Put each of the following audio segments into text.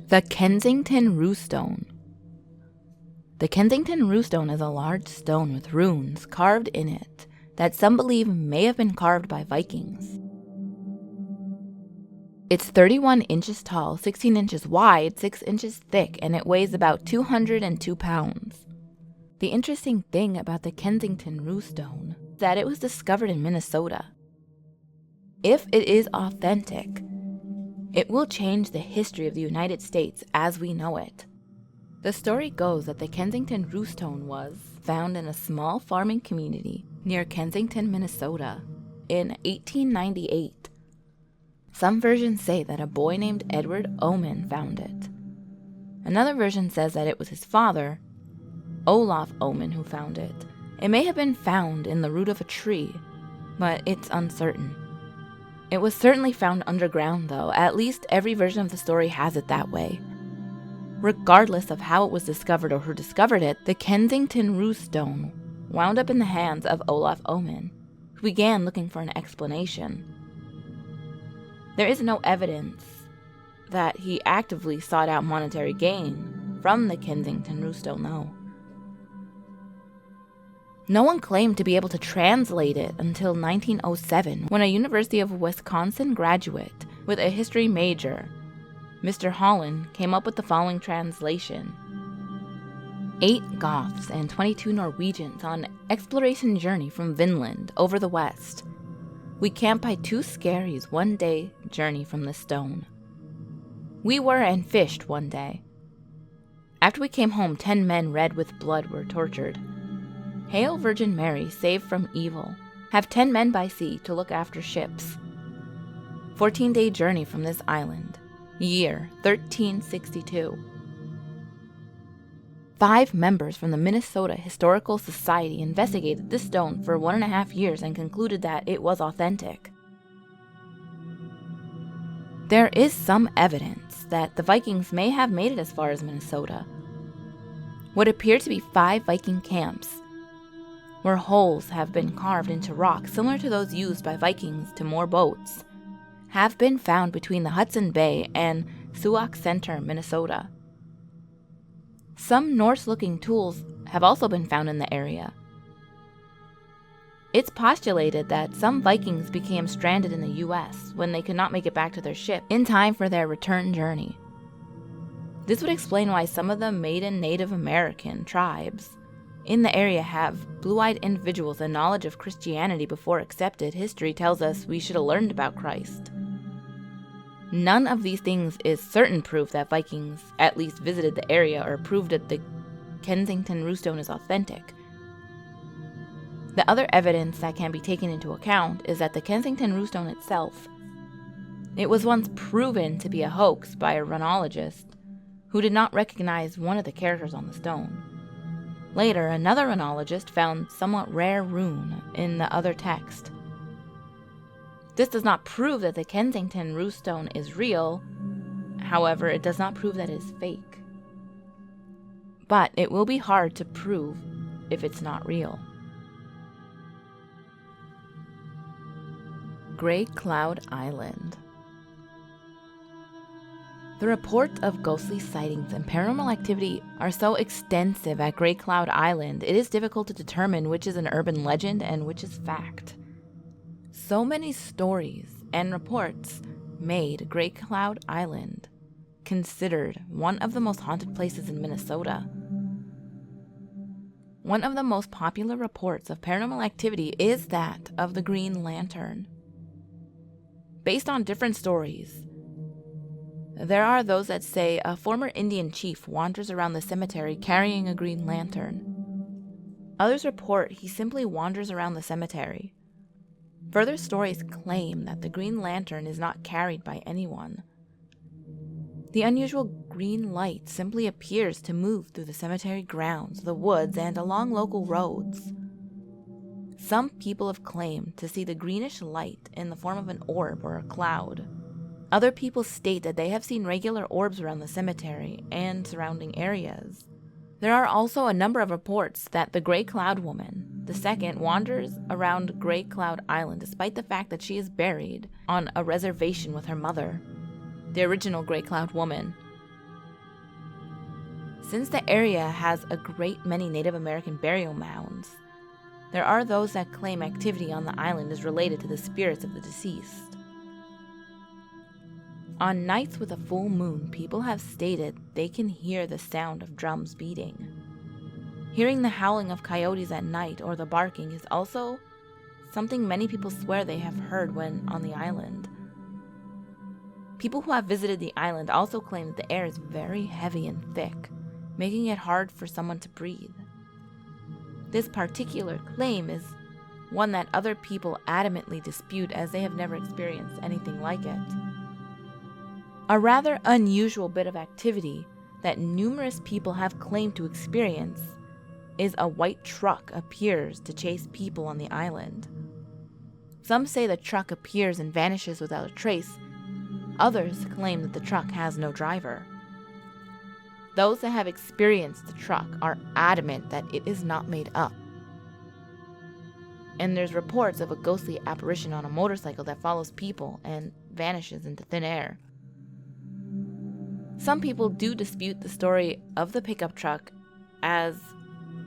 The Kensington Runestone. The Kensington Runestone is a large stone with runes carved in it that some believe may have been carved by Vikings. It's 31 inches tall, 16 inches wide, 6 inches thick, and it weighs about 202 pounds. The interesting thing about the Kensington Runestone is that it was discovered in Minnesota. If it is authentic, it will change the history of the United States as we know it. The story goes that the Kensington Runestone was found in a small farming community near Kensington, Minnesota in 1898. Some versions say that a boy named Edward Oman found it. Another version says that it was his father, Olaf Oman, who found it. It may have been found in the root of a tree, but it's uncertain. It was certainly found underground, though. At least every version of the story has it that way. Regardless of how it was discovered or who discovered it, the Kensington Runestone wound up in the hands of Olaf Oman, who began looking for an explanation. There is no evidence that he actively sought out monetary gain from the Kensington Runestone, though. No one claimed to be able to translate it until 1907, when a University of Wisconsin graduate with a history major, Mr. Holland, came up with the following translation. 8 Goths and 22 Norwegians on an exploration journey from Vinland over the west. We camped by 2 skerries 1 day journey from the stone. We were and fished 1 day. After we came home, 10 men red with blood were tortured. Hail Virgin Mary, saved from evil. Have 10 men by sea to look after ships. 14-day journey from this island. Year 1362. 5 members from the Minnesota Historical Society investigated this stone for 1.5 years and concluded that it was authentic. There is some evidence that the Vikings may have made it as far as Minnesota. What appear to be 5 Viking camps, where holes have been carved into rock similar to those used by Vikings to moor boats, have been found between the Hudson Bay and Sauk Center, Minnesota. Some Norse-looking tools have also been found in the area. It's postulated that some Vikings became stranded in the U.S. when they could not make it back to their ship in time for their return journey. This would explain why some of the maiden Native American tribes in the area have blue-eyed individuals and knowledge of Christianity before accepted history tells us we should have learned about Christ. None of these things is certain proof that Vikings at least visited the area or proved that the Kensington Runestone is authentic. The other evidence that can be taken into account is that the Kensington Runestone itself, it was once proven to be a hoax by a runologist who did not recognize one of the characters on the stone. Later, another runologist found somewhat rare rune in the other text. This does not prove that the Kensington Runestone is real. However, it does not prove that it is fake. But it will be hard to prove if it's not real. Grey Cloud Island. The reports of ghostly sightings and paranormal activity are so extensive at Grey Cloud Island, it is difficult to determine which is an urban legend and which is fact. So many stories and reports made Grey Cloud Island considered one of the most haunted places in Minnesota. One of the most popular reports of paranormal activity is that of the Green Lantern. Based on different stories, there are those that say a former Indian chief wanders around the cemetery carrying a green lantern. Others report he simply wanders around the cemetery. Further stories claim that the green lantern is not carried by anyone. The unusual green light simply appears to move through the cemetery grounds, the woods, and along local roads. Some people have claimed to see the greenish light in the form of an orb or a cloud. Other people state that they have seen regular orbs around the cemetery and surrounding areas. There are also a number of reports that the Grey Cloud Woman, the second, wanders around Grey Cloud Island despite the fact that she is buried on a reservation with her mother, the original Grey Cloud Woman. Since the area has a great many Native American burial mounds, there are those that claim activity on the island is related to the spirits of the deceased. On nights with a full moon, people have stated they can hear the sound of drums beating. Hearing the howling of coyotes at night or the barking is also something many people swear they have heard when on the island. People who have visited the island also claim that the air is very heavy and thick, making it hard for someone to breathe. This particular claim is one that other people adamantly dispute, as they have never experienced anything like it. A rather unusual bit of activity that numerous people have claimed to experience is a white truck appears to chase people on the island. Some say the truck appears and vanishes without a trace. Others claim that the truck has no driver. Those that have experienced the truck are adamant that it is not made up. And there's reports of a ghostly apparition on a motorcycle that follows people and vanishes into thin air. Some people do dispute the story of the pickup truck as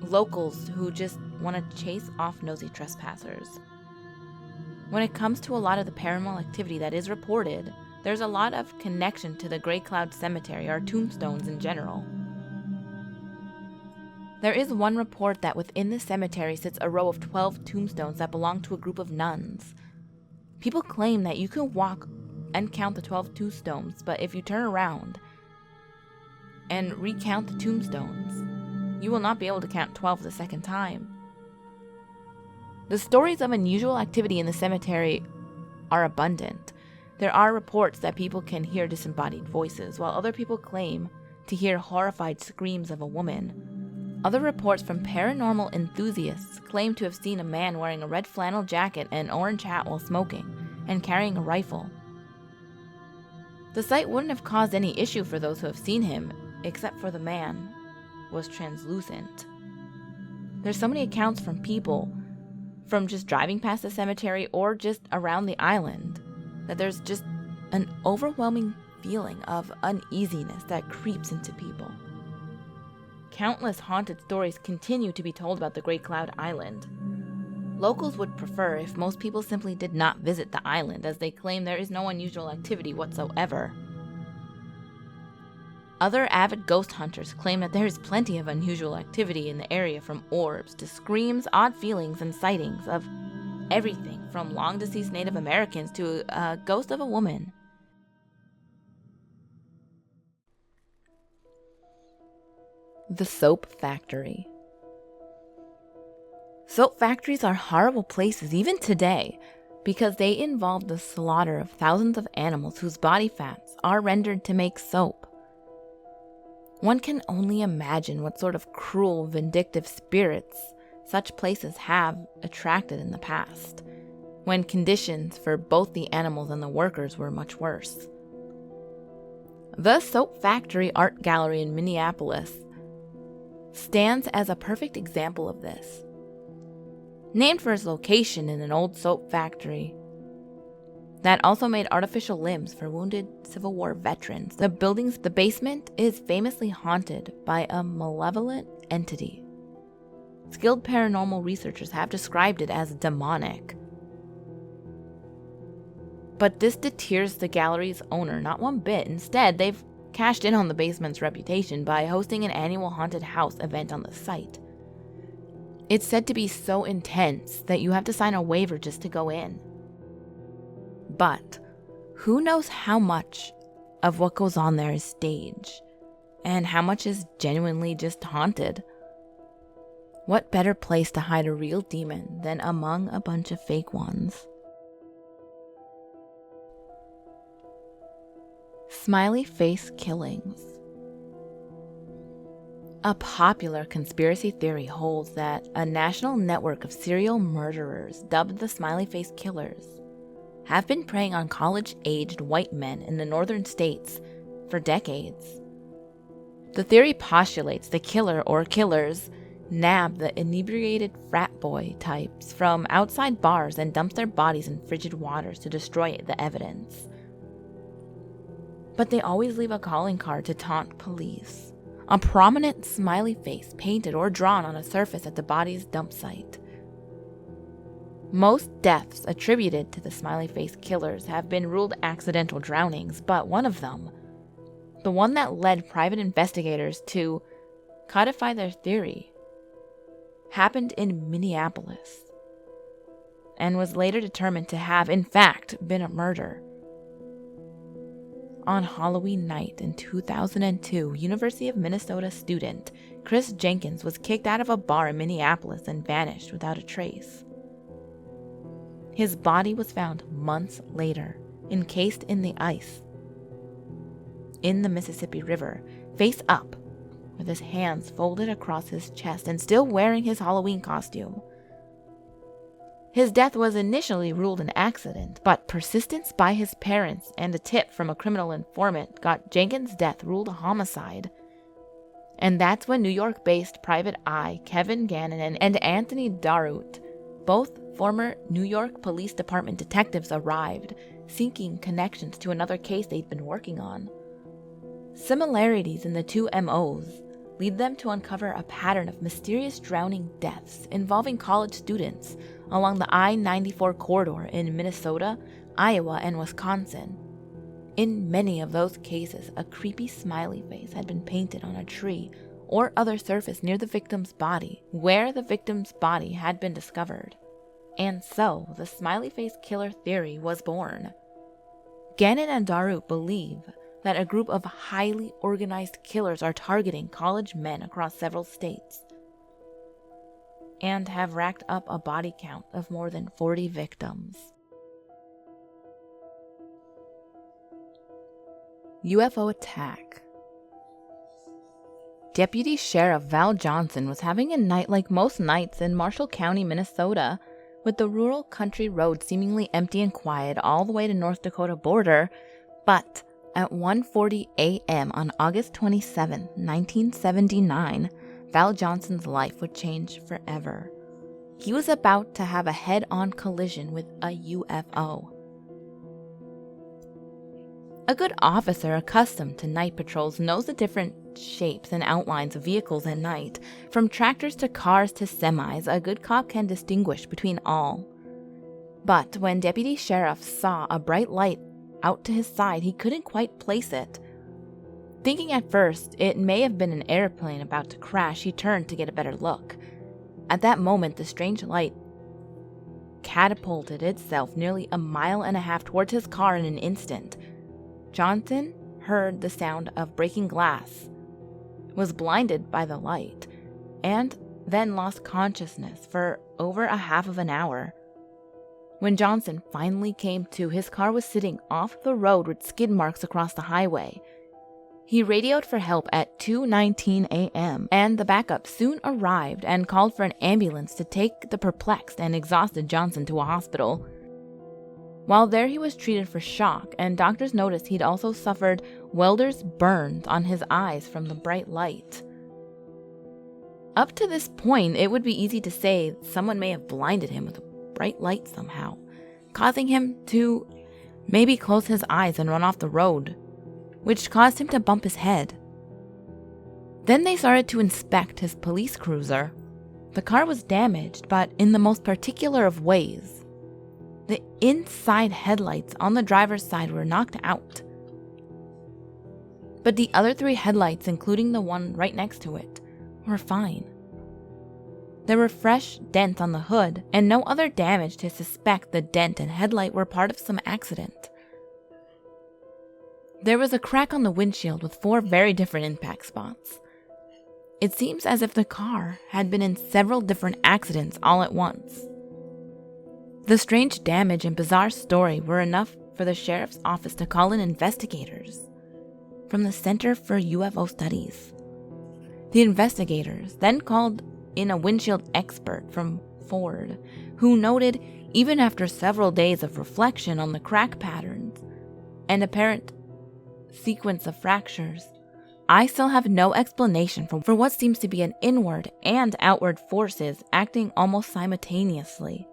locals who just want to chase off nosy trespassers. When it comes to a lot of the paranormal activity that is reported, there's a lot of connection to the Grey Cloud Cemetery or tombstones in general. There is one report that within the cemetery sits a row of 12 tombstones that belong to a group of nuns. People claim that you can walk and count the 12 tombstones, but if you turn around and recount the tombstones, you will not be able to count 12 the second time. The stories of unusual activity in the cemetery are abundant. There are reports that people can hear disembodied voices, while other people claim to hear horrified screams of a woman. Other reports from paranormal enthusiasts claim to have seen a man wearing a red flannel jacket and an orange hat while smoking, and carrying a rifle. The sight wouldn't have caused any issue for those who have seen him, except for the man was translucent. There's so many accounts from people, from just driving past the cemetery or just around the island, that there's just an overwhelming feeling of uneasiness that creeps into people. Countless haunted stories continue to be told about the Great Cloud Island. Locals would prefer if most people simply did not visit the island, as they claim there is no unusual activity whatsoever. Other avid ghost hunters claim that there is plenty of unusual activity in the area, from orbs to screams, odd feelings, and sightings of everything from long-deceased Native Americans to a ghost of a woman. The soap factory. Soap factories are horrible places even today because they involve the slaughter of thousands of animals whose body fats are rendered to make soap. One can only imagine what sort of cruel, vindictive spirits such places have attracted in the past, when conditions for both the animals and the workers were much worse. The Soap Factory Art Gallery in Minneapolis stands as a perfect example of this. Named for its location in an old soap factory that also made artificial limbs for wounded Civil War veterans, the building's basement is famously haunted by a malevolent entity. Skilled paranormal researchers have described it as demonic. But this deters the gallery's owner not one bit. Instead, they've cashed in on the basement's reputation by hosting an annual haunted house event on the site. It's said to be so intense that you have to sign a waiver just to go in. But who knows how much of what goes on there is stage, and how much is genuinely just haunted? What better place to hide a real demon than among a bunch of fake ones? Smiley Face killings. A popular conspiracy theory holds that a national network of serial murderers, dubbed the Smiley Face Killers, have been preying on college-aged white men in the northern states for decades. The theory postulates the killer or killers nab the inebriated frat boy types from outside bars and dumps their bodies in frigid waters to destroy the evidence. But they always leave a calling card to taunt police. a prominent smiley face painted or drawn on a surface at the body's dump site. Most deaths attributed to the smiley face killers have been ruled accidental drownings, but one of them, the one that led private investigators to codify their theory, happened in Minneapolis and was later determined to have, in fact, been a murder. On Halloween night in 2002, University of Minnesota student Chris Jenkins was kicked out of a bar in Minneapolis and vanished without a trace. His body was found months later, encased in the ice in the Mississippi River, face up, with his hands folded across his chest and still wearing his Halloween costume. His death was initially ruled an accident, but persistence by his parents and a tip from a criminal informant got Jenkins' death ruled a homicide. And that's when New York-based private eye Kevin Gannon and Anthony Darut, both former New York Police Department detectives, arrived, seeking connections to another case they'd been working on. Similarities in the two MOs lead them to uncover a pattern of mysterious drowning deaths involving college students along the I-94 corridor in Minnesota, Iowa, and Wisconsin. In many of those cases, a creepy smiley face had been painted on a tree or other surface near the victim's body, where the victim's body had been discovered. And so, the smiley face killer theory was born. Gannon and Darut believe that a group of highly organized killers are targeting college men across several states and have racked up a body count of more than 40 victims. UFO attack. Deputy Sheriff Val Johnson was having a night like most nights in Marshall County, Minnesota, with the rural country road seemingly empty and quiet all the way to North Dakota border, but at 1:40 a.m. on August 27, 1979, Val Johnson's life would change forever. He was about to have a head-on collision with a UFO. A good officer accustomed to night patrols knows the different shapes and outlines of vehicles at night. From tractors to cars to semis, a good cop can distinguish between all. But when Deputy Sheriff saw a bright light out to his side, he couldn't quite place it. Thinking at first it may have been an airplane about to crash, he turned to get a better look. At that moment, the strange light catapulted itself nearly a mile and a half towards his car in an instant. Johnson heard the sound of breaking glass, was blinded by the light, and then lost consciousness for over a half of an hour. When Johnson finally came to, his car was sitting off the road with skid marks across the highway. He radioed for help at 2:19 a.m., and the backup soon arrived and called for an ambulance to take the perplexed and exhausted Johnson to a hospital. While there, he was treated for shock, and doctors noticed he'd also suffered welder's burns on his eyes from the bright light. Up to this point, it would be easy to say someone may have blinded him with a bright light somehow, causing him to maybe close his eyes and run off the road, which caused him to bump his head. Then they started to inspect his police cruiser. The car was damaged, but in the most particular of ways. The inside headlights on the driver's side were knocked out, but the other three headlights, including the one right next to it, were fine. There were fresh dents on the hood, and no other damage to suspect the dent and headlight were part of some accident. There was a crack on the windshield with 4 very different impact spots. It seems as if the car had been in several different accidents all at once. The strange damage and bizarre story were enough for the sheriff's office to call in investigators from the Center for UFO Studies. The investigators then called in a windshield expert from Ford, who noted, even after several days of reflection on the crack patterns and apparent sequence of fractures, I still have no explanation for what seems to be an inward and outward forces acting almost simultaneously.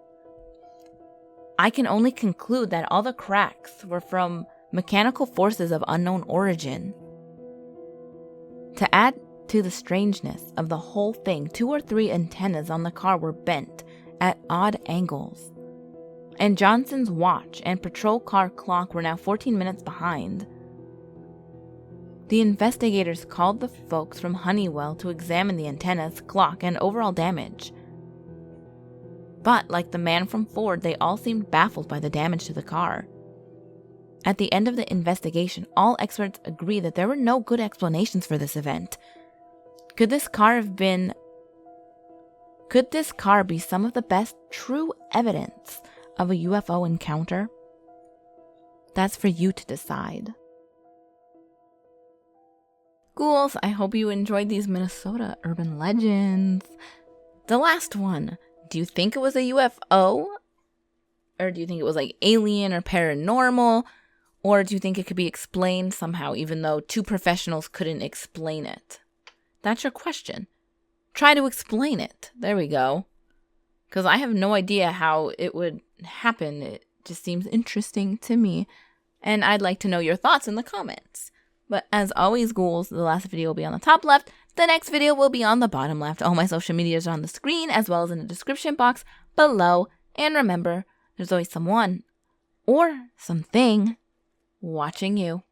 I can only conclude that all the cracks were from mechanical forces of unknown origin. To add to the strangeness of the whole thing, 2 or 3 antennas on the car were bent at odd angles. And Johnson's watch and patrol car clock were now 14 minutes behind. The investigators called the folks from Honeywell to examine the antennas, clock, and overall damage. But, like the man from Ford, they all seemed baffled by the damage to the car. At the end of the investigation, all experts agree that there were no good explanations for this event. Could this car be some of the best true evidence of a UFO encounter? That's for you to decide. Ghouls, I hope you enjoyed these Minnesota urban legends. The last one. Do you think it was a UFO? Or do you think it was like alien or paranormal? Or do you think it could be explained somehow, even though 2 professionals couldn't explain it? That's your question. Try to explain it. There we go. Because I have no idea how it would happen. It just seems interesting to me. And I'd like to know your thoughts in the comments. But as always, ghouls, the last video will be on the top left. The next video will be on the bottom left. All my social medias are on the screen, as well as in the description box below. And remember, there's always someone or something watching you.